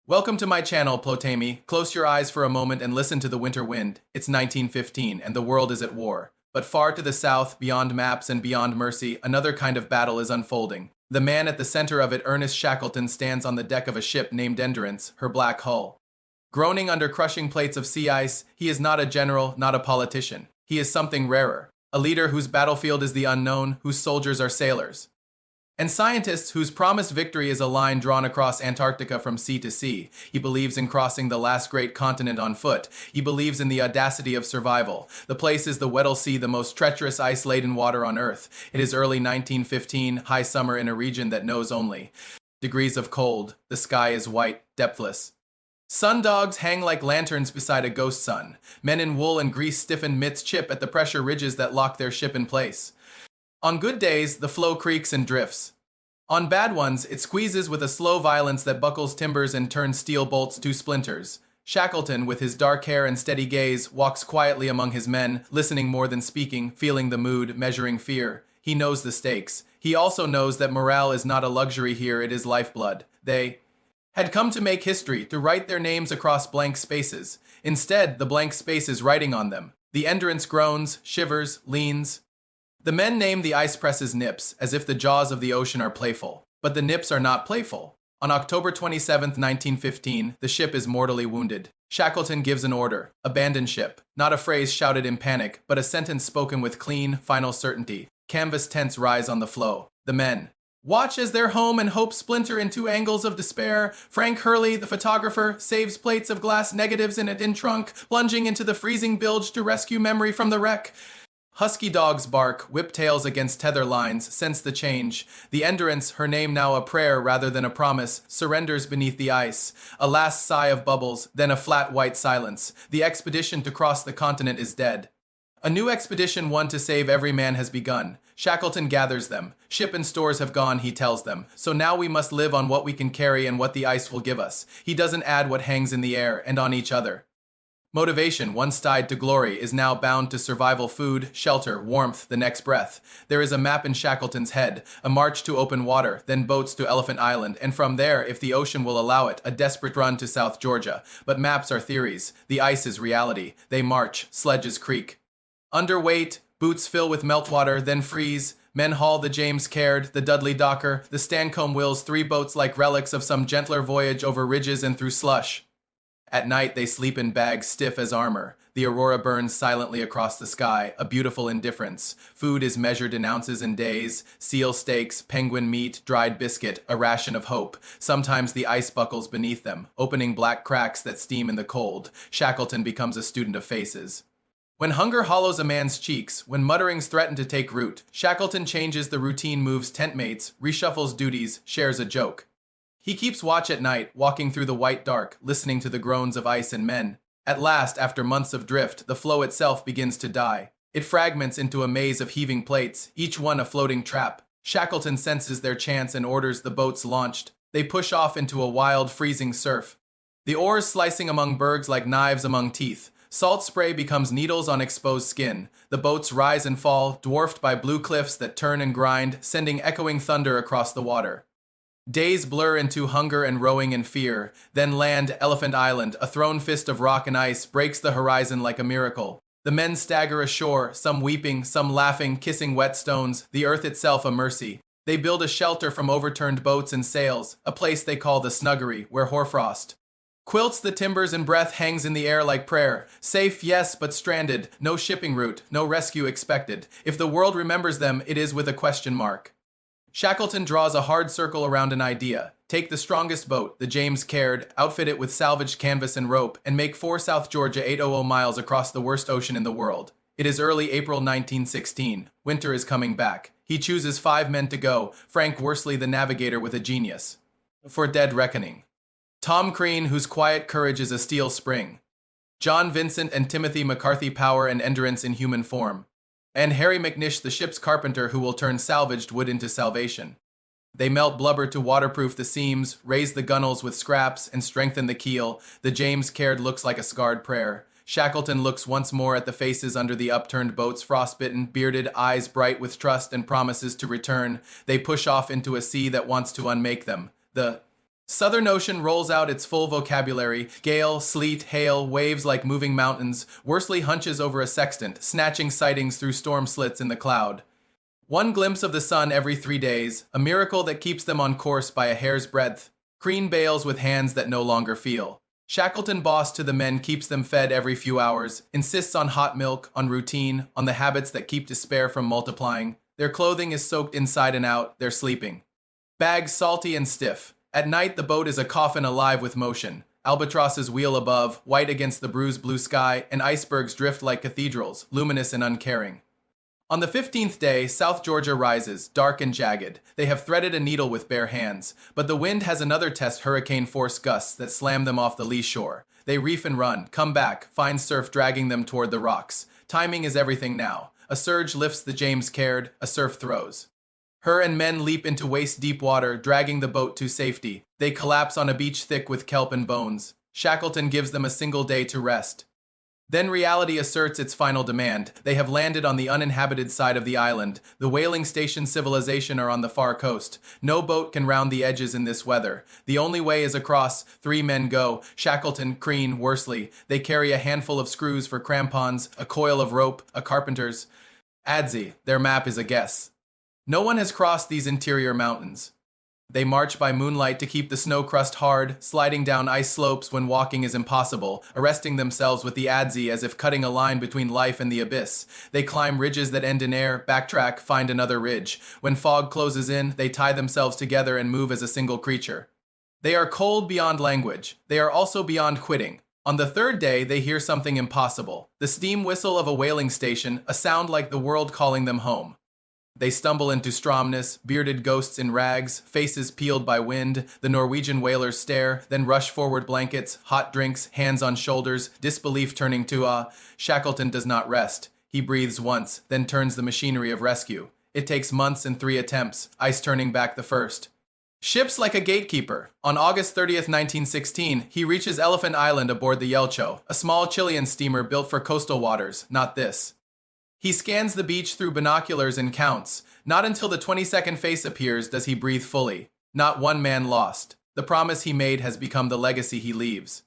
Welcome to my channel, Plotamy. Close your eyes for a moment and listen to the winter wind. It's 1915 and the world is at war. But far to the south, beyond maps and beyond mercy, another kind of battle is unfolding. The man at the center of it, Ernest Shackleton, stands on the deck of a ship named Endurance, her black hull. Groaning under crushing plates of sea ice, he is not a general, not a politician. He is something rarer. A leader whose battlefield is the unknown, whose soldiers are sailors. And scientists whose promised victory is a line drawn across Antarctica from sea to sea. He believes in crossing the last great continent on foot. He believes in the audacity of survival. The place is the Weddell Sea, the most treacherous ice-laden water on Earth. It is early 1915, high summer in a region that knows only degrees of cold. The sky is white, depthless. Sundogs hang like lanterns beside a ghost sun. Men in wool and grease-stiffened mitts chip at the pressure ridges that lock their ship in place. On good days, the floe creaks and drifts. On bad ones, it squeezes with a slow violence that buckles timbers and turns steel bolts to splinters. Shackleton, with his dark hair and steady gaze, walks quietly among his men, listening more than speaking, feeling the mood, measuring fear. He knows the stakes. He also knows that morale is not a luxury here, it is lifeblood. They had come to make history, to write their names across blank spaces. Instead, the blank space is writing on them. The Endurance groans, shivers, leans. The men name the ice presses nips, as if the jaws of the ocean are playful. But the nips are not playful. On October 27, 1915, the ship is mortally wounded. Shackleton gives an order: abandon ship. Not a phrase shouted in panic, but a sentence spoken with clean, final certainty. Canvas tents rise on the floe. The men watch as their home and hope splinter into angles of despair. Frank Hurley, the photographer, saves plates of glass negatives in it trunk, plunging into the freezing bilge to rescue memory from the wreck. Husky dogs bark, whip tails against tether lines, sense the change. The Endurance, her name now a prayer rather than a promise, surrenders beneath the ice. A last sigh of bubbles, then a flat white silence. The expedition to cross the continent is dead. A new expedition, one to save every man, has begun. Shackleton gathers them. Ship and stores have gone, he tells them. So now we must live on what we can carry and what the ice will give us. He doesn't add what hangs in the air and on each other. Motivation, once tied to glory, is now bound to survival: food, shelter, warmth, the next breath. There is a map in Shackleton's head, a march to open water, then boats to Elephant Island, and from there, if the ocean will allow it, a desperate run to South Georgia. But maps are theories. The ice is reality. They march, sledges creak. Underweight, boots fill with meltwater, then freeze. Men haul the James Caird, the Dudley Docker, the Stancomb Wills, three boats like relics of some gentler voyage over ridges and through slush. At night, they sleep in bags stiff as armor. The aurora burns silently across the sky, a beautiful indifference. Food is measured in ounces and days: seal steaks, penguin meat, dried biscuit, a ration of hope. Sometimes the ice buckles beneath them, opening black cracks that steam in the cold. Shackleton becomes a student of faces. When hunger hollows a man's cheeks, when mutterings threaten to take root, Shackleton changes the routine, moves tent mates, reshuffles duties, shares a joke. He keeps watch at night, walking through the white dark, listening to the groans of ice and men. At last, after months of drift, the floe itself begins to die. It fragments into a maze of heaving plates, each one a floating trap. Shackleton senses their chance and orders the boats launched. They push off into a wild, freezing surf. The oars slicing among bergs like knives among teeth. Salt spray becomes needles on exposed skin. The boats rise and fall, dwarfed by blue cliffs that turn and grind, sending echoing thunder across the water. Days blur into hunger and rowing and fear. Then land, Elephant Island, a thrown fist of rock and ice, breaks the horizon like a miracle. The men stagger ashore, some weeping, some laughing, kissing wet stones, the earth itself a mercy. They build a shelter from overturned boats and sails, a place they call the Snuggery, where hoarfrost quilts the timbers and breath hangs in the air like prayer. Safe, yes, but stranded. No shipping route, no rescue expected. If the world remembers them, it is with a question mark. Shackleton draws a hard circle around an idea. Take the strongest boat, the James Caird, outfit it with salvaged canvas and rope, and make for South Georgia 800 miles across the worst ocean in the world. It is early April 1916. Winter is coming back. He chooses 5 men to go: Frank Worsley, the navigator with a genius for dead reckoning; Tom Crean, whose quiet courage is a steel spring; John Vincent and Timothy McCarthy, power and endurance in human form; and Harry McNish, the ship's carpenter, who will turn salvaged wood into salvation. They melt blubber to waterproof the seams, raise the gunwales with scraps, and strengthen the keel. The James Caird looks like a scarred prayer. Shackleton looks once more at the faces under the upturned boats, frostbitten, bearded, eyes bright with trust and promises to return. They push off into a sea that wants to unmake them. The Southern Ocean rolls out its full vocabulary. Gale, sleet, hail, waves like moving mountains. Worsley hunches over a sextant, snatching sightings through storm slits in the cloud. One glimpse of the sun every 3 days, a miracle that keeps them on course by a hair's breadth. Crean bails with hands that no longer feel. Shackleton, boss to the men, keeps them fed every few hours, insists on hot milk, on routine, on the habits that keep despair from multiplying. Their clothing is soaked inside and out, they're sleeping. Bags salty and stiff. At night, the boat is a coffin alive with motion. Albatrosses wheel above, white against the bruised blue sky, and icebergs drift like cathedrals, luminous and uncaring. On the 15th day, South Georgia rises, dark and jagged. They have threaded a needle with bare hands, but the wind has another test hurricane-force gusts that slam them off the lee shore. They reef and run, come back, find surf dragging them toward the rocks. Timing is everything now. A surge lifts the James Caird, a surf throws. Her and men leap into waist-deep water, dragging the boat to safety. They collapse on a beach thick with kelp and bones. Shackleton gives them a single day to rest. Then reality asserts its final demand. They have landed on the uninhabited side of the island. The whaling station civilization are on the far coast. No boat can round the edges in this weather. The only way is across. 3 men go. Shackleton, Crean, Worsley. They carry a handful of screws for crampons, a coil of rope, a carpenter's adze. Their map is a guess. No one has crossed these interior mountains. They march by moonlight to keep the snow crust hard, sliding down ice slopes when walking is impossible, arresting themselves with the adze as if cutting a line between life and the abyss. They climb ridges that end in air, backtrack, find another ridge. When fog closes in, they tie themselves together and move as a single creature. They are cold beyond language. They are also beyond quitting. On the 3rd day, they hear something impossible. The steam whistle of a whaling station, a sound like the world calling them home. They stumble into Stromness, bearded ghosts in rags, faces peeled by wind. The Norwegian whalers stare, then rush forward blankets, hot drinks, hands on shoulders, disbelief turning to awe. Shackleton does not rest. He breathes once, then turns the machinery of rescue. It takes months and 3 attempts, ice turning back the first. Ships like a gatekeeper. On August 30th, 1916, he reaches Elephant Island aboard the Yelcho, a small Chilean steamer built for coastal waters, not this. He scans the beach through binoculars and counts. Not until the 22nd face appears does he breathe fully. Not one man lost. The promise he made has become the legacy he leaves.